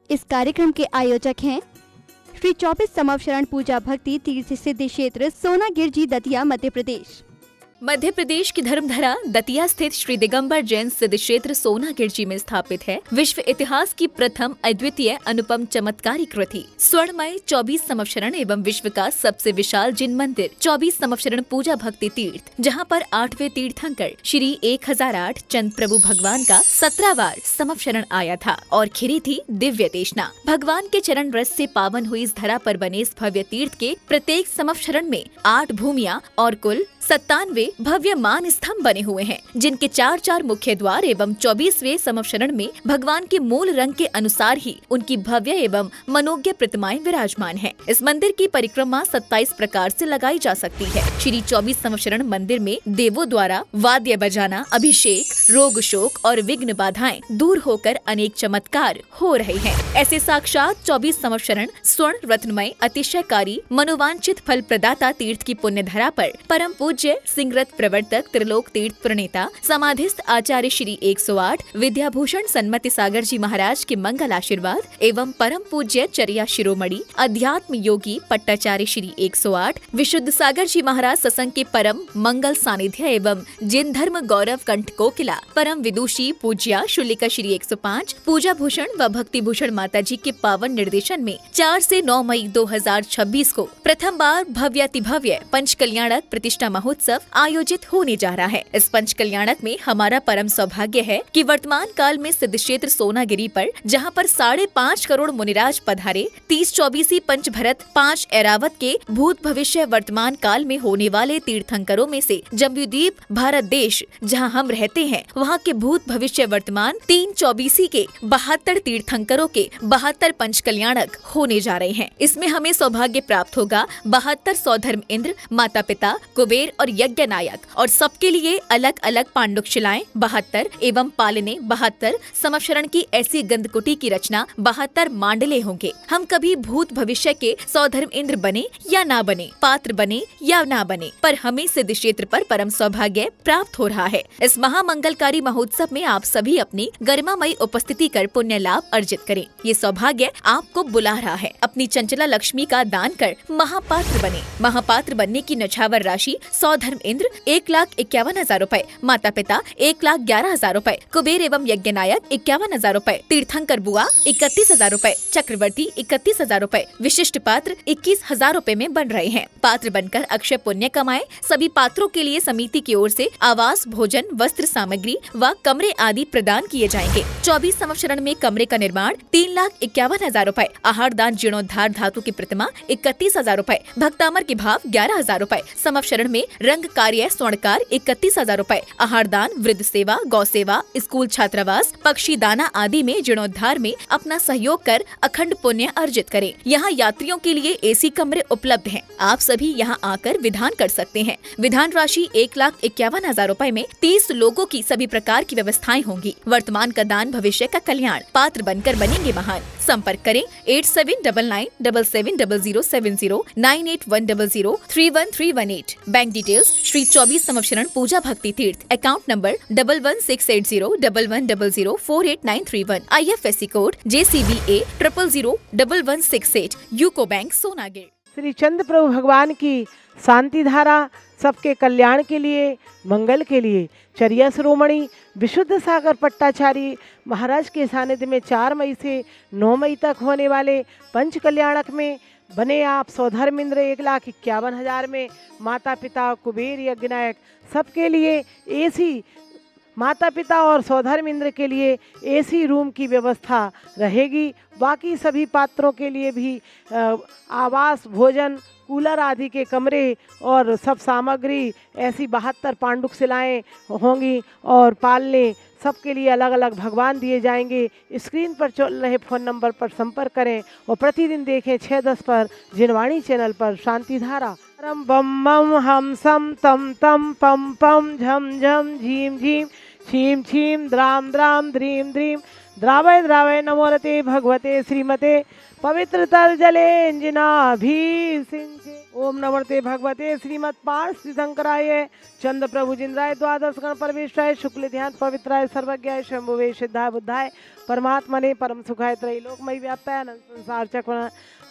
इस कार्यक्रम के आयोजक हैं श्री 24 समवशरण पूजा भक्ति तीर्थ सिद्धि क्षेत्र सोनागिरजी दतिया मध्य प्रदेश। मध्य प्रदेश की धर्मधरा दतिया स्थित श्री दिगंबर जैन सिद्ध क्षेत्र सोनागिरजी में स्थापित है विश्व इतिहास की प्रथम अद्वितीय अनुपम चमत्कारी कृति स्वर्णमय 24 समवशरण एवं विश्व का सबसे विशाल जिन मंदिर 24 समवशरण पूजा भक्ति तीर्थ, जहां पर 8वें तीर्थंकर श्री 1008 चंद प्रभु भगवान का 17वार समवशरण आया था और खिरी थी दिव्य देशना। भगवान के चरण रस से पावन हुई इस धरा पर बने इस भव्य तीर्थ के प्रत्येक समवशरण में 8 भूमियां और कुल 97 भव्य मान स्तंभ बने हुए हैं, जिनके 4 मुख्य द्वार एवं 24वें समवशरण में भगवान के मूल रंग के अनुसार ही उनकी भव्य एवं मनोज्ञ प्रतिमाएं विराजमान हैं। इस मंदिर की परिक्रमा 27 प्रकार से लगाई जा सकती है। श्री 24 समवशरण मंदिर में देवों द्वारा वाद्य बजाना, अभिषेक, रोग शोक और विघ्न बाधाएं दूर होकर अनेक चमत्कार हो रहे हैं। ऐसे साक्षात 24 समवशरण स्वर्ण रत्नमय अतिशयकारी मनोवांछित फल प्रदाता तीर्थ की पुण्य धरा पर परम पूज्य सिंहरथ प्रवर्तक त्रिलोक तीर्थ प्रणेता समाधिस्थ आचार्य श्री 108 विद्याभूषण सन्मति सागर जी महाराज के मंगल आशीर्वाद एवं परम पूज्य चर्या शिरोमणि अध्यात्म योगी पट्टाचार्य श्री 108 विशुद्ध सागर जी महाराज सत्संग के परम मंगल सानिध्य एवं जिन धर्म गौरव कंठ कोकिला परम विदुषी पूज्या शुलिका श्री 105 पूजा भूषण व भक्ति भूषण माता जी के पावन निर्देशन में 4 से 9 मई 2026 को प्रथम बार भव्यातिभव्य पंच कल्याणक प्रतिष्ठा महोत्सव आयोजित होने जा रहा है। इस पंच कल्याणक में हमारा परम सौभाग्य है कि वर्तमान काल में सिद्ध क्षेत्र सोनागिरी पर जहां पर 5.5 करोड़ मुनिराज पधारे 30-24 पंच भरत 5 ऐरावत के भूत भविष्य वर्तमान काल में होने वाले तीर्थंकरों में से जम्बूद्वीप भारत देश जहां हम रहते हैं वहां के भूत भविष्य वर्तमान 3-24 के 72 तीर्थंकरों के 72 पंच कल्याणक होने जा रहे हैं। इसमें हमें सौभाग्य प्राप्त होगा 72 सौधर्म इंद्र, माता पिता, कुबेर और यज्ञ नायक और सबके लिए अलग अलग पांडुक शिलाएं 72 एवं पालने 72 समवशरण की ऐसी गंधकुटी की रचना 72 मांडले होंगे। हम कभी भूत भविष्य के सौधर्म इंद्र बने या ना बने, पात्र बने या ना बने, पर हमें सिद्ध क्षेत्र पर परम सौभाग्य प्राप्त हो रहा है। इस महामंगलकारी महोत्सव में आप सभी अपनी गरिमामयी उपस्थिति कर पुण्य लाभ अर्जित करें। ये सौभाग्य आपको बुला रहा है। अपनी चंचला लक्ष्मी का दान कर महापात्र बने। महापात्र बनने की नछावर राशि सौधर्म इंद्र 1,51,000 रूपए, माता पिता 1,11,000 रूपए, कुबेर एवं यज्ञ नायक 51,000 रूपए, तीर्थंकर बुआ 31,000 रूपए, चक्रवर्ती 31,000 रूपए, विशिष्ट पात्र 21,000 रूपए में बन रहे हैं। पात्र बनकर अक्षय पुण्य कमाए। सभी पात्रों के लिए समिति की ओर से आवास, भोजन, वस्त्र सामग्री व कमरे आदि प्रदान किए जाएंगे। 24 समवशरण में कमरे का निर्माण 3,51,000 रूपए, आहार दान जीर्णोद्धार धातु की प्रतिमा 31,000 रूपए, भक्तामर के भाव 11,000 रूपए, समवशरण में रंग कार्य स्वर्णकार 31,000 रूपए, आहार दान, वृद्ध सेवा, गौ सेवा, स्कूल छात्रावास, पक्षी दाना आदि में जीर्णोद्धार में अपना सहयोग कर अखंड पुण्य अर्जित करें। यहाँ यात्रियों के लिए एसी कमरे उपलब्ध हैं। आप सभी यहाँ आकर विधान कर सकते हैं। विधान राशि 1,51,000 रूपए में 30 लोगों की सभी प्रकार की व्यवस्थाएं होंगी। वर्तमान का दान भविष्य का कल्याण। पात्र बनकर बनेंगे महान। संपर्क करें 8799770070 9810031318। Bank details Shri 24 Samavsharan Puja Bhakti Tirth, account number 11680100048931, IFSC code JCBA 0001168, UCO bank Sonagir. Shri Chand Prabhu भगवान की शांति धारा सबके कल्याण के लिए, मंगल के लिए चर्या शिरोमणि विशुद्ध सागर पट्टाचार्य महाराज के सानिध्य में 4 मई से 9 मई तक होने वाले पंच कल्याणक में बने आप सौधर्म इंद्र 1,51,000 में, माता पिता, कुबेर, यज्ञ नायक सबके लिए एसी, माता पिता और सौधर्म इंद्र के लिए एसी रूम की व्यवस्था रहेगी। बाकी सभी पात्रों के लिए भी आवास, भोजन, कूलर आदि के कमरे और सब सामग्री ऐसी 72 पांडुक शिलाएँ होंगी और पालने सबके लिए अलग अलग भगवान दिए जाएंगे। स्क्रीन पर चल रहे फ़ोन नंबर पर संपर्क करें और प्रतिदिन देखें 6:10 पर जिनवाणी चैनल पर शांति धारा। रम बम बम हम सम तम तम पम पम झम झम झीम झीम छीम छीम द्राम द्राम द्रीम द्रीम द्रावय द्रावय नमोरते भगवते श्रीमते पवित्र तर्जलेंजिनाभिषिञ्चे। ओम नमोरते भगवते श्रीमत् पार्थिशंकराय चंद्र प्रभु जिंद्राय द्वादश गण परमेश्वराय शुक्ल ध्यान पवित्राय सर्वज्ञाय शंभुवे सिद्धाय बुद्धाय परमात्मने परम सुखाय त्रैलोकमयी व्याप्ताय अनंत संसार चक्र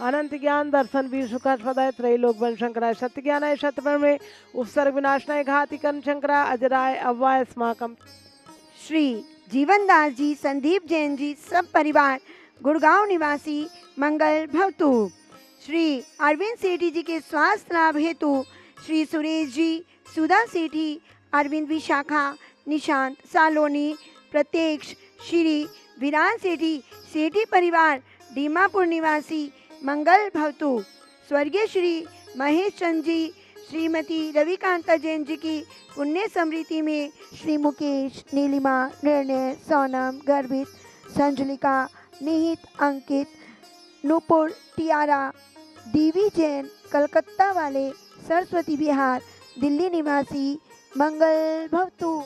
अनंत ज्ञान दर्शन वीर सुखास्पदाय त्रैलोक वन शंकराय सत्य ज्ञानाय शतपर्णे उपसर्ग विनाशनाय घाति कर्म शंकराय अजराय अव्वाय अस्माकं। श्री जीवनदास जी, संदीप जैन जी, सब परिवार गुड़गांव निवासी मंगल भवतु। श्री अरविंद सेठी जी के स्वास्थ्य लाभ हेतु श्री सुरेश जी, सुधा सेठी, अरविंद विशाखा, निशांत सालोनी, प्रत्यक्ष, श्री विरान सेठी, सेठी परिवार दीमापुर निवासी मंगल भवतु। स्वर्गीय श्री महेश चंद जी, श्रीमती रविकांता जैन जी की पुण्य स्मृति में श्री मुकेश, नीलिमा, निर्णय, सोनम, गर्भित, संजुलिका, निहित, अंकित, नूपुर, टियारा, डीवी जैन, कलकत्ता वाले, सरस्वती विहार, दिल्ली निवासी मंगल भवतु।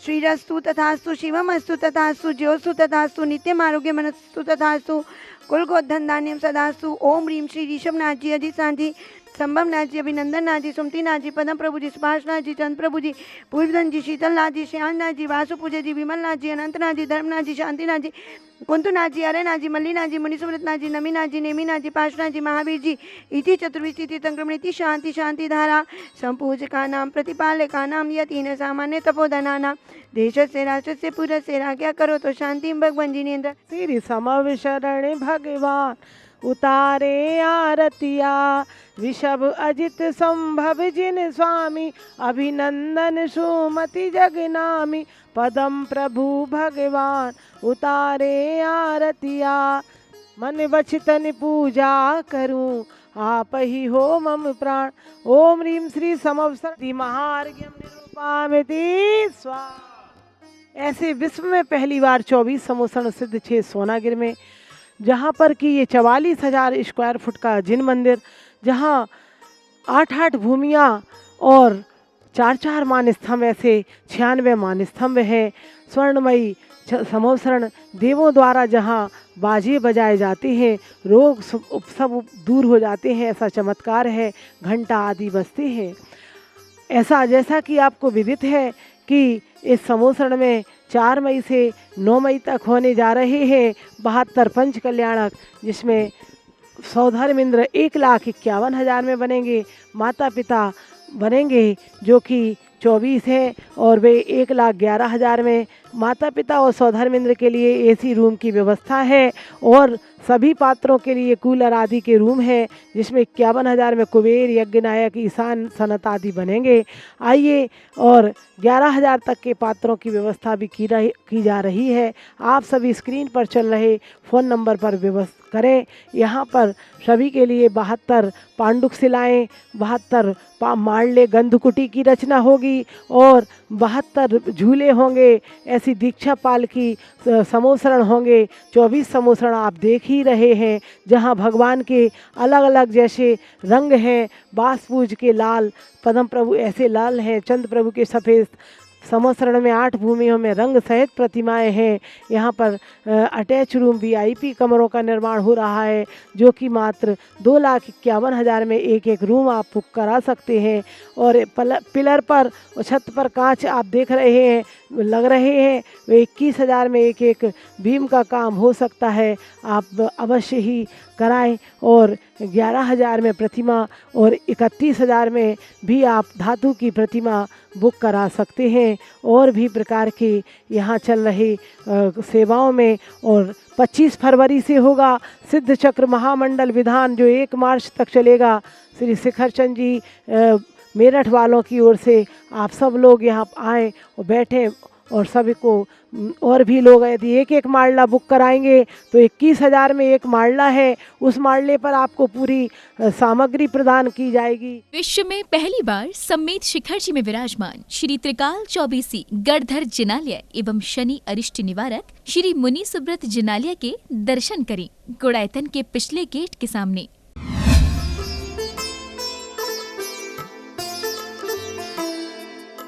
श्रीरस्तु तथास्तु, शिवमस्तु तथास्तु, ज्योस्तु तथास्तु, नित्यम आरोग्य मनस्तु तथास्तु, कुलगोधन धान्यम सदास्तु। ओम ह्रीम श्री ऋषभनाथ जी, अजित जी, संभव नाथ जी, अभिनंदन नाथ जी, सुमति नाथ जी, पदम प्रभु जी, सुभाष नाथ जी, चंद प्रभु जी, पूर्वधन जी, शीतल नाथ जी, श्याम नाथ जी, वासु पूजा जी, विमल नाथ जी, अनंत नाथ जी, धर्मनाथ जी, शांति नाथ जी, कुंतु नाथ जी, अरे नाथ जी, मल्ली नाथ जी, मुनिसुव्रत नाथ जी, नमी नाथ जी, नेमी नाथ जी, पाश नाथ जी, महावीर जी, इति चतुर्विश तिथि संक्रमण इति शांति शांति धारा संपूजका नाम प्रतिपालका नाम यतीन सामान्य तपोधना नाम देशस्य राष्ट्रस्य पुरस्य राज्ञा करो तो शांति भगवान जिनेन्द्र। श्री समविशरणे भगवान उतारे आरतिया विषभ अजित संभव जिन स्वामी अभिनंदन सुमति जगनामी पदम प्रभु भगवान उतारे आरतिया मन वचन पूजा करूं आप ही हो मम प्राण। ओम ह्रीम श्री समवसर महार्घ्यम निरूपामिति स्वाहा। ऐसे विश्व में पहली बार 24 समोसण सिद्ध 6 सोनागिर में, जहाँ पर कि ये 44,000 स्क्वायर फुट का जिन मंदिर, जहाँ 8-8 भूमियाँ और 4-4 मानस्तंभ, ऐसे 96 मानस्तंभ हैं। स्वर्णमयी समोसरण देवों द्वारा जहाँ बाजे बजाए जाते हैं, रोग सब दूर हो जाते हैं, ऐसा चमत्कार है। घंटा आदि बजते हैं। ऐसा जैसा कि आपको विदित है कि इस समोसरण में 4 मई से 9 मई तक होने जा रहे हैं 72 पंच कल्याणक, जिसमें सौधर्मेंद्र 1,51,000 में बनेंगे। माता पिता बनेंगे जो कि 24 है और वे 1,11,000 में। माता पिता और सौधर्मेंद्र के लिए एसी रूम की व्यवस्था है और सभी पात्रों के लिए कूलर आदि के रूम है, जिसमें 51,000 में कुबेर, यज्ञनायक, ईशान, सनत आदि बनेंगे। आइए, और 11,000 तक के पात्रों की व्यवस्था भी की जा रही है। आप सभी स्क्रीन पर चल रहे फ़ोन नंबर पर व्यवस्था करें। यहाँ पर सभी के लिए 72 पांडुक शिलाएँ, 72 मांडले गंधकुटी की रचना होगी और 72 झूले होंगे। ऐसी दीक्षा पाल की समोसरण होंगे। 24 समोसरण आप देख ही रहे हैं, जहाँ भगवान के अलग अलग जैसे रंग हैं। बासपूज के लाल, पदम प्रभु ऐसे लाल हैं, चंद प्रभु के सफ़ेद। समोसरण में 8 भूमियों में रंग सहित प्रतिमाएं हैं। यहाँ पर अटैच रूम VIP कमरों का निर्माण हो रहा है, जो कि मात्र 2,51,000 में एक रूम आप बुक करा सकते हैं। और पिलर पर और छत पर कांच आप देख रहे हैं, लग रहे हैं, वे 21,000 में एक बीम का काम हो सकता है। आप अवश्य ही कराएं। और 11,000 में प्रतिमा और 31,000 में भी आप धातु की प्रतिमा बुक करा सकते हैं। और भी प्रकार के यहाँ चल रहे सेवाओं में। और 25 फरवरी से होगा सिद्ध चक्र महामंडल विधान, जो 1 मार्च तक चलेगा। श्री शिखर चंद जी मेरठ वालों की ओर से आप सब लोग यहाँ आएँ और बैठें, और सभी को और भी लोग यदि एक माडला बुक कराएंगे तो 21,000 में एक माडला है। उस माडले पर आपको पूरी सामग्री प्रदान की जाएगी। विश्व में पहली बार सम्मेत शिखर जी में विराजमान श्री त्रिकाल चौबीसी गढ़धर जिनालय एवं शनि अरिष्ट निवारक श्री मुनि सुब्रत जिनालय के दर्शन करें। गुड़ायतन के पिछले गेट के सामने